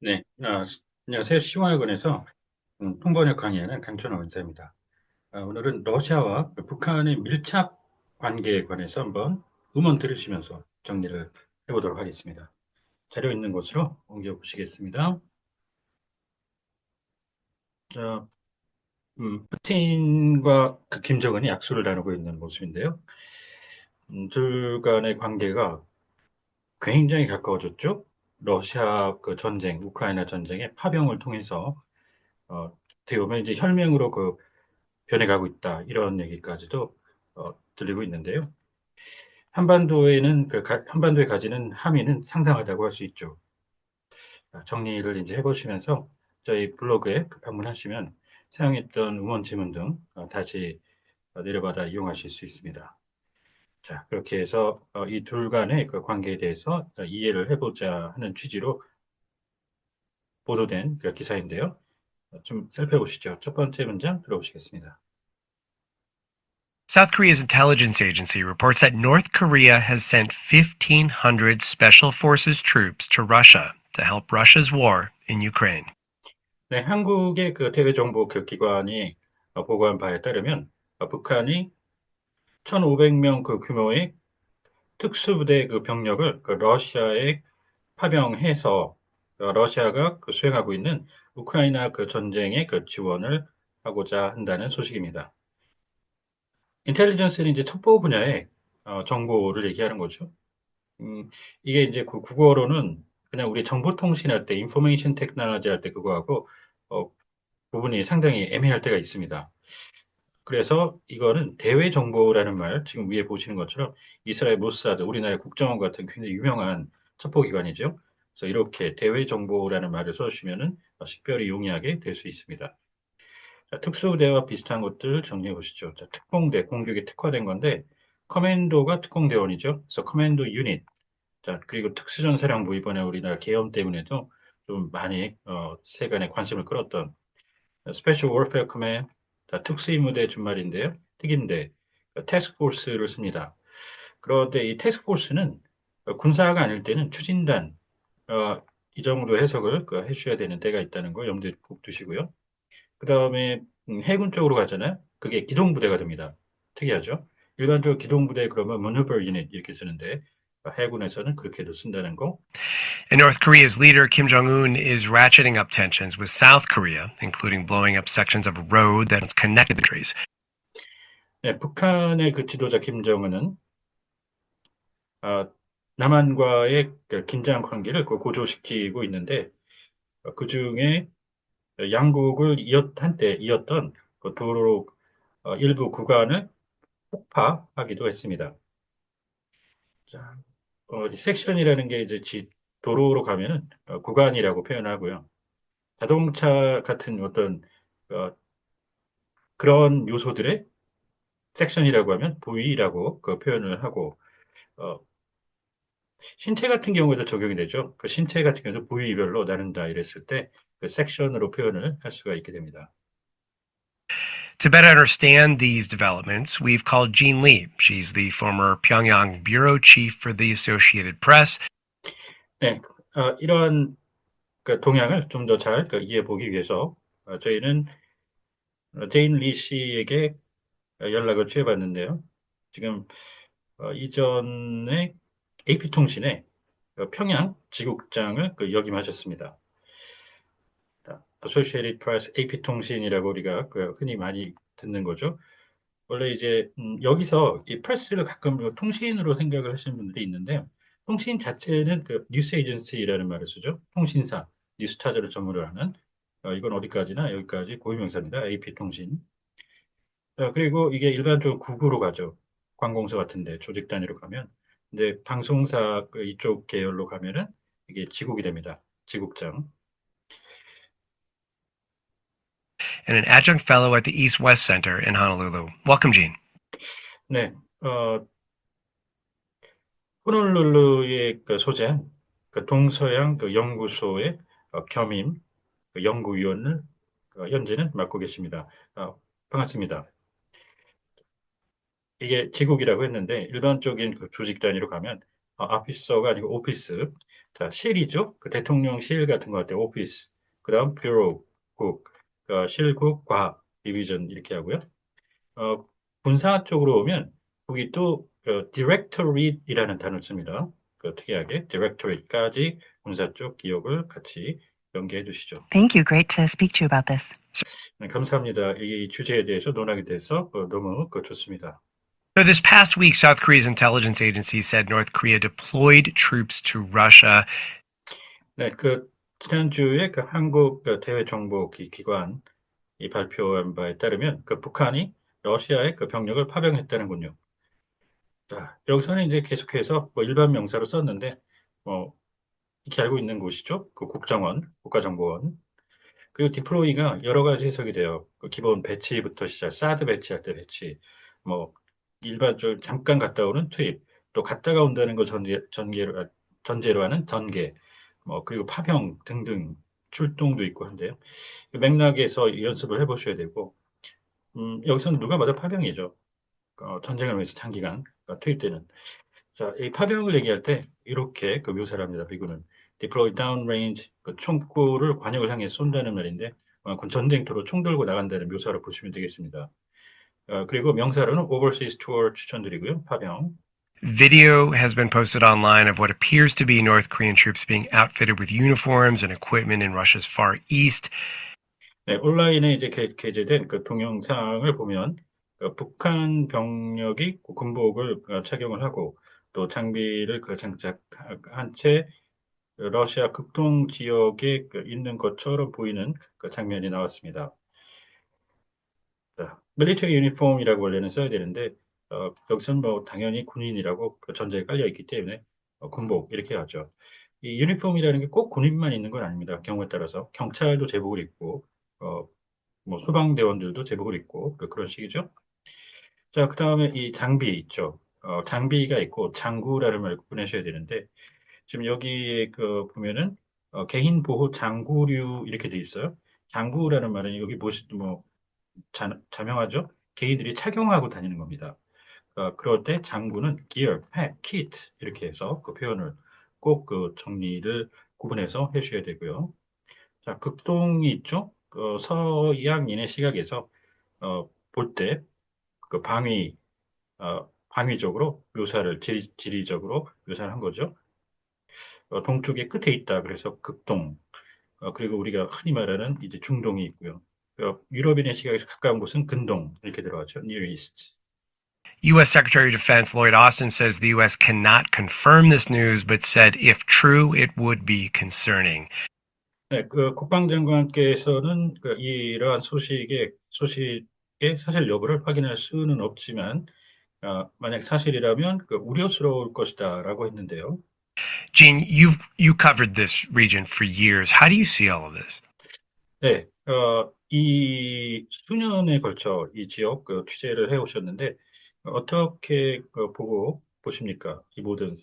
네, 안녕하세요. 시와학원에서 통번역 강의하는 강천호 원사입니다. 오늘은 러시아와 그 북한의 밀착 관계에 관해서 한번 음원 들으시면서 정리를 해보도록 하겠습니다. 자료 있는 곳으로 옮겨 보시겠습니다. 자, 푸틴과 그 김정은이 약수를 나누고 있는 모습인데요. 둘 간의 관계가 굉장히 가까워졌죠. 러시아 그 전쟁, 우크라이나 전쟁의 파병을 통해서 어떻게 보면 이제 혈맹으로 변해가고 있다. 이런 얘기까지도 들리고 있는데요. 한반도에 가지는 함의는 상당하다고 할 수 있죠. 정리를 이제 해보시면서 저희 블로그에 방문하시면 사용했던 음원 지문 등 다시 내려받아 이용하실 수 있습니다. 자, 그렇게 해서 이 둘 간의 그 관계에 대해서 이해를 해보자 하는 취지로 보도된 그 기사인데요. 좀 살펴보시죠. 첫 번째 문장 들어보시겠습니다. South Korea's intelligence agency reports that North Korea has sent 1,500 Special Forces troops to Russia to help Russia's war in Ukraine. 네, 한국의 그 대외정보 그 기관이 보고한 바에 따르면 북한이 1,500명 그 규모의 특수부대 그 병력을 그 러시아에 파병해서 러시아가 그 수행하고 있는 우크라이나 그 전쟁에 그 지원을 하고자 한다는 소식입니다. 인텔리전스는 이제 첩보 분야의 정보를 얘기하는 거죠. 이게 이제 그 국어로는 그냥 우리 정보통신할 때, 인포메이션 테크놀로지 할 때 그거하고 어, 부분이 상당히 애매할 때가 있습니다. 그래서 이거는 대외 정보라는 말, 지금 위에 보시는 것처럼 이스라엘 모사드, 우리나라의 국정원 같은 굉장히 유명한 첩보기관이죠. 그래서 이렇게 대외 정보라는 말을 써주시면은 식별이 용이하게 될 수 있습니다. 자, 특수부대와 비슷한 것들 정리해 보시죠. 자, 특공대, 공격이 특화된 건데, 커맨도가 특공대원이죠. 그래서 커맨도 유닛. 자, 그리고 특수전사령부 이번에 우리나라 계엄 때문에도 좀 많이 세간의 관심을 끌었던 스페셜 워페어 커맨, 특수임무대 준말인데요. 특임대, 태스크포스를 씁니다. 그런데 이 태스크포스는 군사가 아닐 때는 추진단, 어, 이 정도 해석을 해주셔야 되는 때가 있다는 거 염두에 꼭 두시고요. 그 다음에 해군 쪽으로 가잖아요. 그게 기동부대가 됩니다. 특이하죠. 일반적으로 기동부대 그러면 maneuver unit 이렇게 쓰는데 해군에서는 그렇게도 쓴다는 거. And North Korea's leader, Kim Jong un, is ratcheting up tensions with South Korea, including blowing up sections of a road that connected the countries. 네, 북한의 그 지도자 김정은은 아, 남한과의 그 긴장 관계를 고조시키고 있는데 그 중에 양국을 한때 이었던 그 도로 일부 구간을 폭파하기도 했습니다. 자, 섹션이라는 게 이제 도로로 가면은 구간이라고 표현하고요. 자동차 같은 어떤 어, 그런 요소들의 섹션이라고 하면 부위라고 그 표현을 하고 어, 신체 같은 경우에도 적용이 되죠. 그 신체 같은 경우도 부위별로 나눈다 이랬을 때 그 섹션으로 표현을 할 수가 있게 됩니다. To better understand these developments, we've called Jean Lee. She's the former Pyongyang bureau chief for the Associated Press. 네, 이러한 그 동향을 좀 더 잘 이해해 보기 위해서 저희는 제인 리 씨에게 연락을 취해봤는데요. 지금 이전에 AP통신에 평양 지국장을 역임하셨습니다. Associated Press AP통신이라고 우리가 흔히 많이 듣는 거죠. 원래 이제 여기서 이 프레스를 가끔 통신으로 생각을 하시는 분들이 있는데 통신 자체는 그 뉴스 에이전시라는 말을 쓰죠. 통신사, 뉴스타즈를 전문으로 하는 이건 어디까지나 여기까지 고유명사입니다. AP통신. 그리고 이게 일반적으로 국으로 가죠. 관공서 같은데 조직 단위로 가면. 근데 방송사 이쪽 계열로 가면은 이게 지국이 됩니다. 지국장. And an adjunct fellow at the East West Center in Honolulu. Welcome, Jean. 네, 호놀룰루의 소재한 동서양 연구소의 겸임 연구위원을 현재는 맡고 계십니다. 반갑습니다. 이게 지국이라고 했는데 일반적인 조직 단위로 가면 아피서가 아니고 오피스. 자, 실이죠. 그 대통령실 같은 거 할 때 오피스. 그다음 뷰로, 국, 실국, 과, 디비전 이렇게 하고요. 어, 군사 쪽으로 오면 거기 또 디렉토리이라는 단어를 씁니다. 특이하게 디렉토리까지 군사 쪽 기억을 같이 연계해 두시죠. Thank you. Great to speak to you about this. 네, 감사합니다. 이 주제에 대해서 논하게 돼서 너무 좋습니다. So, this past week, South Korea's intelligence agency said North Korea deployed troops to Russia. 네, 지난주에 한국 대외정보기관 이 발표한 바에 따르면 북한이 러시아의 병력을 파병했다는군요. 자, 여기서는 이제 계속해서 일반 명사로 썼는데 뭐 이렇게 알고 있는 곳이죠. 국정원, 국가정보원. 그리고 디플로이가 여러 가지 해석이 돼요. 기본 배치부터 시작, 사드 배치할 때 배치, 뭐 일반적으로 잠깐 갔다 오는 투입, 또 갔다가 온다는 거 전제로 하는 전개, 뭐 그리고 파병 등등 출동도 있고 한데요. 그 맥락에서 연습을 해보셔야 되고, 여기서는 누가 봐도 파병이죠. 전쟁을 위해서 장기간 투입되는. 자, 이 파병을 얘기할 때 이렇게 묘사를 합니다. 미군은 deploy downrange 총구를 관역을 향해 쏜다는 말인데 그건 전쟁터로 총 들고 나간다는 묘사로 보시면 되겠습니다. 그리고 명사로는 overseas tour 추천드리고요. 파병. Video has been posted online of what appears to be North Korean troops being outfitted with uniforms and equipment in Russia's far east. 네, 온라인에 이제 게재된 동영상을 보면 북한 병력이 군복을 착용을 하고 또 장비를 장착한 채 러시아 극동 지역에 있는 것처럼 보이는 장면이 나왔습니다. 밀리터리 유니폼이라고 원래는 써야 되는데 여기서는 뭐 당연히 군인이라고 전제에 깔려 있기 때문에 군복 이렇게 하죠. 이 유니폼이라는 게 꼭 군인만 있는 건 아닙니다. 경우에 따라서 경찰도 제복을 입고 어, 뭐 소방대원들도 제복을 입고 그런 식이죠. 자, 그다음에 이 장비 있죠. 장비가 있고 장구라는 말 구분하셔야 되는데 지금 여기에 보면은 개인 보호 장구류 이렇게 돼 있어요. 장구라는 말은 여기 뭐 자명하죠? 개인들이 착용하고 다니는 겁니다. 그럴 때 장구는 gear, pack, kit 이렇게 해서 그 표현을 꼭 정리를 구분해서 해주셔야 되고요. 자, 극동이 있죠? 서양인의 시각에서 볼 때 방위, 방위적으로 지리적으로 묘사를 한 거죠. 동쪽의 끝에 있다. 그래서 극동. 그리고 우리가 흔히 말하는 이제 중동이 있고요. 유럽인의 시각에서 가까운 곳은 근동 이렇게 들어가죠. Near East. U.S. Secretary of Defense Lloyd Austin says the U.S. cannot confirm this news, but said if true, it would be concerning. 네, 국방장관께서는 이러한 소식의 사실 여부를 확인할 수는 없지만 만약 사실이라면 우려스러울 것이다라고 했는데요. Gene, you covered this region for years. How do you see all of this? 네, 이 수년에 걸쳐 이 지역 취재를 해오셨는데 어떻게 보고 보십니까? 이 모든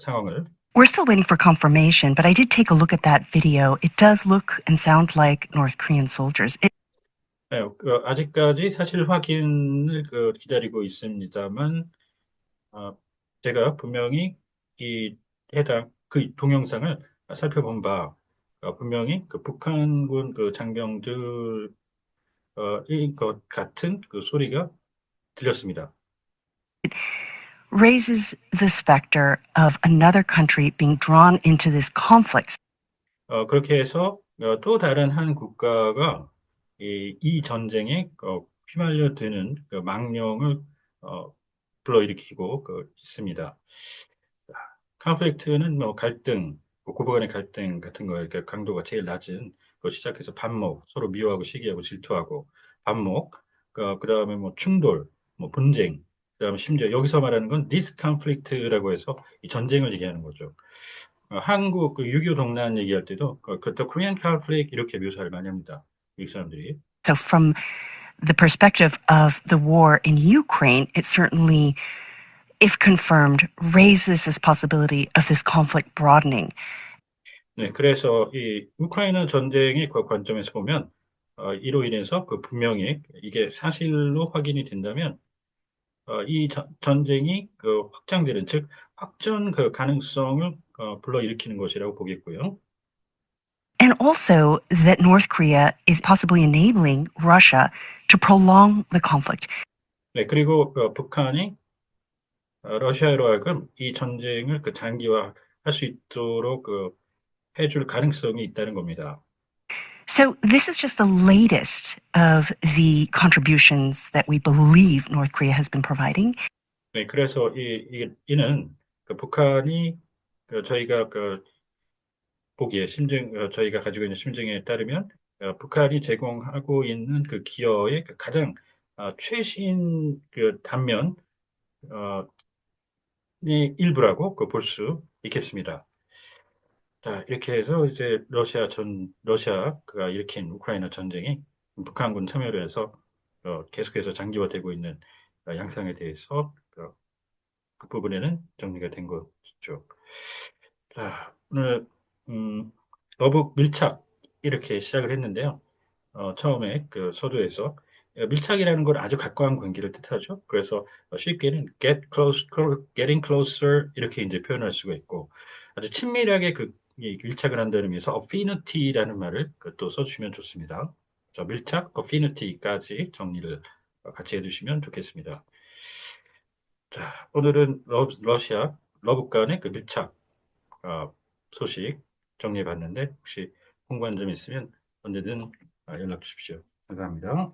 상황을. We're still waiting for confirmation, but I did take a look at that video. It does look and sound like North Korean soldiers. 네, 아직까지 사실 확인을 기다리고 있습니다만 제가 분명히 이 해당 동영상을 살펴본 바 분명히 북한군 장병들 것 같은 소리가 들렸습니다. Raises the specter of another country being drawn into this conflict. 그렇게 해서 또 다른 한 국가가 이 전쟁에 휘말려 드는 망령을 불러일으키고 있습니다. 컨플릭트는 뭐 갈등, 고부간의 갈등 같은 거 이렇게 강도가 제일 낮은 거 시작해서 반목, 서로 미워하고 시기하고 질투하고 반목, 그다음에 뭐 충돌, 뭐 분쟁, 그다음에 심지어 여기서 말하는 건 디스컨플릭트라고 해서 이 전쟁을 얘기하는 거죠. 한국 6.25 동란 얘기할 때도 그때 코리안 컨플릭트 이렇게 묘사를 많이 합니다. 미국 사람들이. So from the perspective of the war in Ukraine, it certainly, if confirmed, raises this possibility of this conflict broadening. 네, 그래서 이 우크라이나 전쟁의 관점에서 보면 이로 인해서 분명히 이게 사실로 확인이 된다면 이 전쟁이 확장되는 즉 확전 그 가능성을 불러일으키는 것이라고 보겠고요. And also that North Korea is possibly enabling Russia to prolong the conflict. 네, 그리고 북한이 러시아로 하여금 이 전쟁을 그 장기화할 수 있도록 해줄 가능성이 있다는 겁니다. So this is just the latest of the contributions that we believe North Korea has been providing. 네, 그래서 이는 그 북한이 저희가 보기에 저희가 가지고 있는 심증에 따르면 북한이 제공하고 있는 그 기여의 그 가장 최신 그 단면 어, 이 일부라고 볼 수 있겠습니다. 자, 이렇게 해서 이제 러시아가 일으킨 우크라이나 전쟁이 북한군 참여로 해서 계속해서 장기화되고 있는 양상에 대해서 그 부분에는 정리가 된 거죠. 자, 오늘 어북 밀착 이렇게 시작을 했는데요. 처음에 그 서두에서 밀착이라는 걸 아주 가까운 관계를 뜻하죠. 그래서 쉽게는 getting closer 이렇게 이제 표현할 수가 있고 아주 친밀하게 이 밀착을 한다는 의미에서 affinity라는 말을 또 써주시면 좋습니다. 자, 밀착, affinity까지 정리를 같이 해두시면 좋겠습니다. 자, 오늘은 러시아, 러북 간의 그 밀착 소식 정리해 봤는데 혹시 궁금한 점 있으면 언제든 연락 주십시오. 감사합니다.